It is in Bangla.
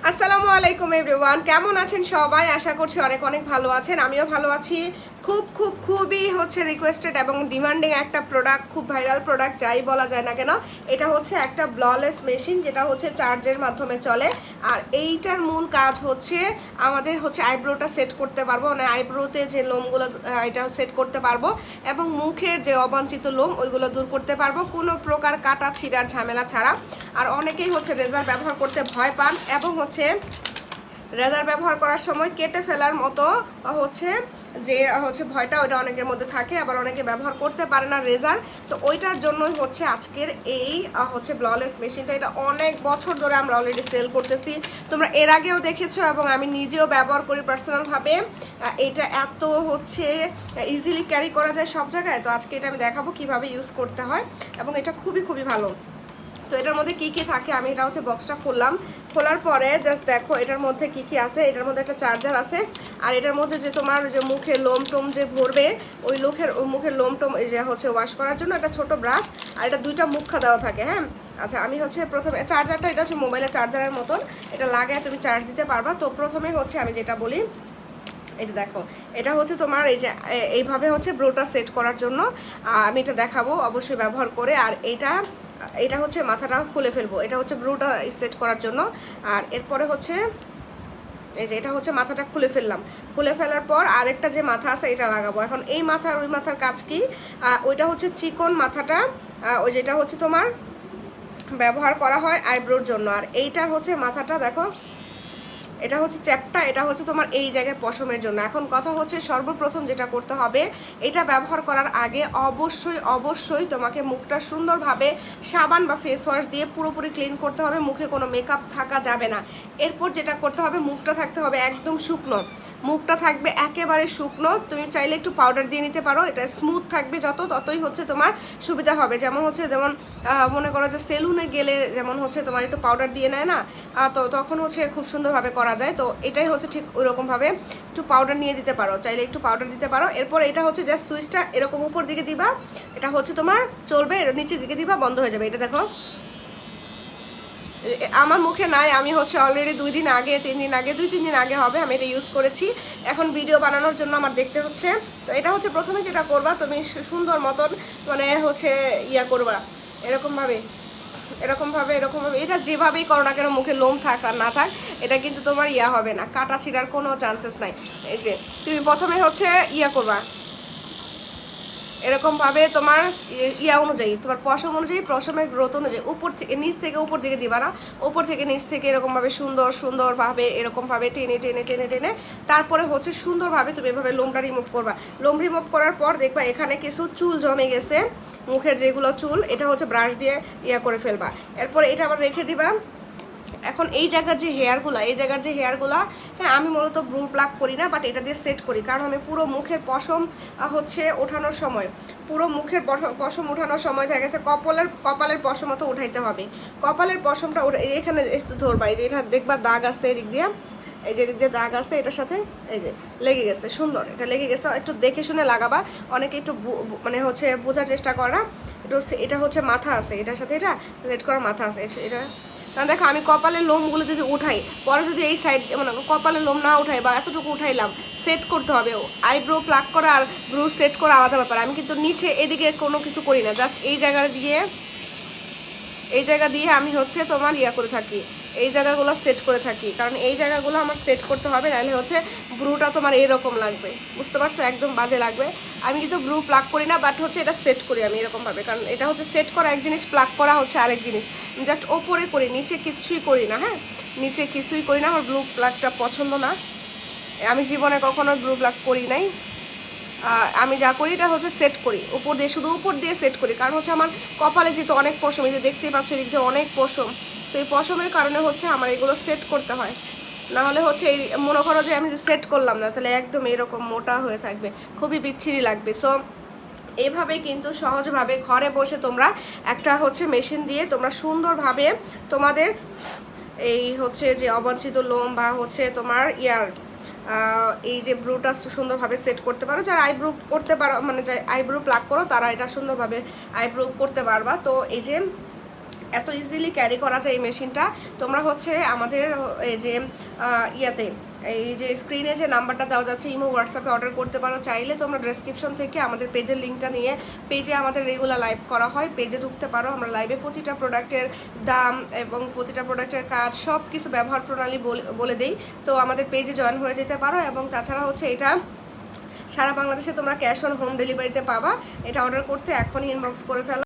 আসসালামু আলাইকুম এভরিওয়ান, কেমন আছেন সবাই? আশা করছি অনেক অনেক ভালো আছেন। আমিও ভালো আছি। খুবই হচ্ছে রিকোয়েস্টেড এবং ডিমান্ডিং একটা প্রোডাক্ট, খুব ভাইরাল প্রোডাক্ট যাই বলা যায় না কেন। এটা হচ্ছে একটা ব্ললেস মেশিন, যেটা হচ্ছে চার্জের মাধ্যমে চলে। আর এইটার মূল কাজ হচ্ছে আমাদের হচ্ছে আইব্রোটা সেট করতে পারবো, মানে আইব্রোতে যে লোমগুলো এটা সেট করতে পারবো এবং মুখের যে অবাঞ্ছিত লোম ওইগুলো দূর করতে পারবো কোনো প্রকার কাটা ছিঁড়ার ঝামেলা ছাড়া। আর অনেকেই হচ্ছে রেজার ব্যবহার করতে ভয় পান এবং হচ্ছে রেজার ব্যবহার করার সময় কেটে ফেলার মতো হচ্ছে যে হচ্ছে ভয়টা ওইটা অনেকের মধ্যে থাকে, আবার অনেকে ব্যবহার করতে পারে না রেজার। তো ওইটার জন্যই হচ্ছে আজকের এই হচ্ছে ব্ললেস মেশিনটা। এটা অনেক বছর ধরে আমরা অলরেডি সেল করতেছি, তোমরা এর আগেও দেখেছো এবং আমি নিজেও ব্যবহার করি পার্সোনালভাবে। এটা এত হচ্ছে ইজিলি ক্যারি করা যায় সব জায়গায়। তো আজকে এটা আমি দেখাবো কিভাবে ইউজ করতে হয় এবং এটা খুবই ভালো। তো এটার মধ্যে কি কি থাকে, আমি এটা হচ্ছে বক্সটা খুললাম। খোলার পরে জাস্ট দেখো এটার মধ্যে কি কি আছে। এটার মধ্যে একটা চার্জার আছে, আর এটার মধ্যে যে তোমার যে মুখে লোম টোম যে ভরবে ওই মুখের লোম টোম যে হচ্ছে ওয়াশ করার জন্য একটা ছোট ব্রাশ, আর এটা দুইটা মুখা দেওয়া থাকে। হ্যাঁ, আচ্ছা, আমি হচ্ছে প্রথমে চার্জারটা, এটা হচ্ছে মোবাইলের চার্জারের মতন, এটা লাগায় তুমি চার্জ দিতে পারবা। তো প্রথমে হচ্ছে আমি যেটা বলি, এই যে দেখো এটা হচ্ছে তোমার এই যে এইভাবে হচ্ছে ব্রোটা সেট করার জন্য আমি এটা দেখাবো অবশ্যই ব্যবহার করে। আর এটা হচ্ছে মাথাটা খুলে ফেলবো, এটা হচ্ছে ব্রোটা সেট করার জন্য। আর এরপরে হচ্ছে এই যে এটা হচ্ছে মাথাটা খুলে ফেললাম। খুলে ফেলার পর আরেকটা যে মাথা আছে এটা লাগাবো। এখন এই মাথার ওই মাথার কাজ কি, ওইটা হচ্ছে চিকন মাথাটা, ওই যেটা হচ্ছে তোমার ব্যবহার করা হয় আইব্রোর জন্য। আর এইটার হচ্ছে মাথাটা দেখো, এটা হচ্ছে চ্যাপটা, এটা হচ্ছে তোমার এই জায়গায় পশমের জন্য। এখন কথা হচ্ছে সর্বপ্রথম যেটা করতে হবে, এটা ব্যবহার করার আগে অবশ্যই তোমাকে মুখটা সুন্দরভাবে সাবান বা ফেস ওয়াশ দিয়ে পুরোপুরি ক্লিন করতে হবে। মুখে কোনো মেকআপ থাকা যাবে না। এরপর যেটা করতে হবে, মুখটা থাকতে হবে একদম শুকনো, মুখটা থাকবে একেবারে শুকনো। তুমি চাইলে একটু পাউডার দিয়ে নিতে পারো, এটা স্মুথ থাকবে ততই হচ্ছে তোমার সুবিধা হবে। যেমন মনে করো যে সেলুনে গেলে যেমন হচ্ছে তোমার একটু পাউডার দিয়ে নেয় না, তো তখন হচ্ছে খুব সুন্দরভাবে করা যায়। তো এটাই হচ্ছে ঠিক ওইরকমভাবে একটু পাউডার নিয়ে দিতে পারো, চাইলে একটু পাউডার দিতে পারো। এরপর এটা হচ্ছে জাস্ট সুইচটা এরকম উপর দিকে দিবা, এটা হচ্ছে তোমার চলবে, নিচের দিকে দিবা বন্ধ হয়ে যাবে। এটা দেখো আমার মুখে নাই, আমি হচ্ছে অলরেডি 2-3 দিন আগে হবে আমি এটা ইউজ করেছি। এখন ভিডিও বানানোর জন্য আমার দেখতে হচ্ছে। তো এটা হচ্ছে প্রথমে যেটা করবা, তুমি সুন্দর মতন মানে হচ্ছে করবা এরকমভাবে এটা যেভাবেই করো না কেন, মুখে লোম থাক আর না থাক, এটা কিন্তু তোমার হবে না, কাটা ছিঁড়ার কোনো চান্সেস নাই। এই যে তুমি প্রথমে হচ্ছে করবা এরকমভাবে তোমার অনুযায়ী, তোমার পশম অনুযায়ী, পশমের গ্রোথ অনুযায়ী উপর থেকে নিচ থেকে উপর দিকে দিবা না, উপর থেকে নিচ থেকে এরকমভাবে সুন্দরভাবে এরকমভাবে টেনে তারপরে হচ্ছে সুন্দরভাবে তুমি এভাবে লোমটা রিমুভ করবা। লোম রিমুভ করার পর দেখবা এখানে কিছু চুল জমে গেছে, মুখের যেগুলো চুল, এটা হচ্ছে ব্রাশ দিয়ে করে ফেলবা। এরপরে এটা আবার রেখে দিবা। এখন এই জায়গার যে হেয়ারগুলা, হ্যাঁ, আমি মূলত ব্রু প্লাক করি না, বাট এটা দিয়ে সেট করি, কারণ আমি পুরো মুখের পশম হচ্ছে ওঠানোর সময়, পশম ওঠানোর সময় দেখা গেছে কপালের পশম তো উঠাইতে হবে। কপালের পশমটা এখানে ধরবা, এই যে এটা দেখবা দাগ আসছে এদিক দিয়ে, এই যে এদিক দিয়ে দাগ আছে, এটার সাথে এই যে লেগে গেছে, সুন্দর এটা লেগে গেছে, একটু দেখে শুনে লাগাবা। অনেকে একটু মানে হচ্ছে বোঝার চেষ্টা করা, এটা হচ্ছে মাথা আছে, এটার সাথে এটা সেট করা মাথা আছে এটা। কারণ দেখো আমি কপালের লোমগুলো যদি উঠাই, পরে যদি এই সাইড মানে কপালের লোম না উঠাই বা এতটুকু উঠাইলাম, সেট করতে হবে। আইব্রো প্লাক করা আর ব্রু সেট করা আলাদা ব্যাপার। আমি কিন্তু নিচে এদিকে কোনো কিছু করি না, জাস্ট এই জায়গা দিয়ে আমি হচ্ছে তোমার করে থাকি, এই জায়গাগুলো সেট করে থাকি, কারণ এই জায়গাগুলো আমার সেট করতে হবে, নাহলে হচ্ছে ব্রুটা তোমার এইরকম লাগবে, বুঝতে পারছো, একদম বাজে লাগবে। আমি কিন্তু ব্রু প্লাক করি না, বাট হচ্ছে এটা সেট করি আমি এরকমভাবে, কারণ এটা হচ্ছে সেট করা এক জিনিস, প্লাক করা হচ্ছে আরেক জিনিস। জাস্ট ওপরে করি, নিচে কিছুই করি না। হ্যাঁ, নিচে কিছুই করি না, আমার ব্লু প্লাকটা পছন্দ না, আমি জীবনে কখনো ব্লু প্লাক করি নাই। আমি যা করি এটা হচ্ছে সেট করি, শুধু উপর দিয়ে সেট করি, কারণ হচ্ছে আমার কপালে যেহেতু অনেক পশম, এই যে দেখতেই পাচ্ছ এদিক দিয়ে অনেক পশম, তো এই পশমের কারণে হচ্ছে আমার এগুলো সেট করতে হয়। না হলে হচ্ছে এই মনে করো যে আমি সেট করলাম না, তাহলে একদম এরকম মোটা হয়ে থাকবে, খুবই বিচ্ছিরি লাগবে। সো এইভাবে কিন্তু সহজভাবে ঘরে বসে তোমরা একটা হচ্ছে মেশিন দিয়ে তোমরা সুন্দরভাবে তোমাদের এই হচ্ছে যে অবাঞ্ছিত লোম বা হচ্ছে তোমার এই যে ব্রুটা সুন্দরভাবে সেট করতে পারো। যারা আইব্রো করতে পারো, মানে যারা আইব্রো প্লাক করো, তারা এটা সুন্দরভাবে আইব্রো করতে পারবা। তো এই যে এত ইজিলি ক্যারি করা যায় এই মেশিনটা। তোমরা হচ্ছে আমাদের এই যে ইয়াতে এই যে স্ক্রিনে যে নাম্বারটা দেওয়া যাচ্ছে ইমো হোয়াটসঅ্যাপে অর্ডার করতে পারো। চাইলে তোমরা ডেসক্রিপশন থেকে আমাদের পেজের লিঙ্কটা নিয়ে, পেজে আমাদের রেগুলার লাইভ করা হয়, পেজে ঢুকতে পারো। আমরা লাইভে প্রতিটা প্রোডাক্টের দাম এবং প্রতিটা প্রোডাক্টের কাজ সব কিছু ব্যবহার প্রণালী বলে দেই। তো আমাদের পেজে জয়েন হয়ে যেতে পারো। এবং তাছাড়া হচ্ছে এটা সারা বাংলাদেশে তোমরা ক্যাশ অন হোম ডেলিভারিতে পাবা। এটা অর্ডার করতে এখনই ইনবক্স করে ফেলো।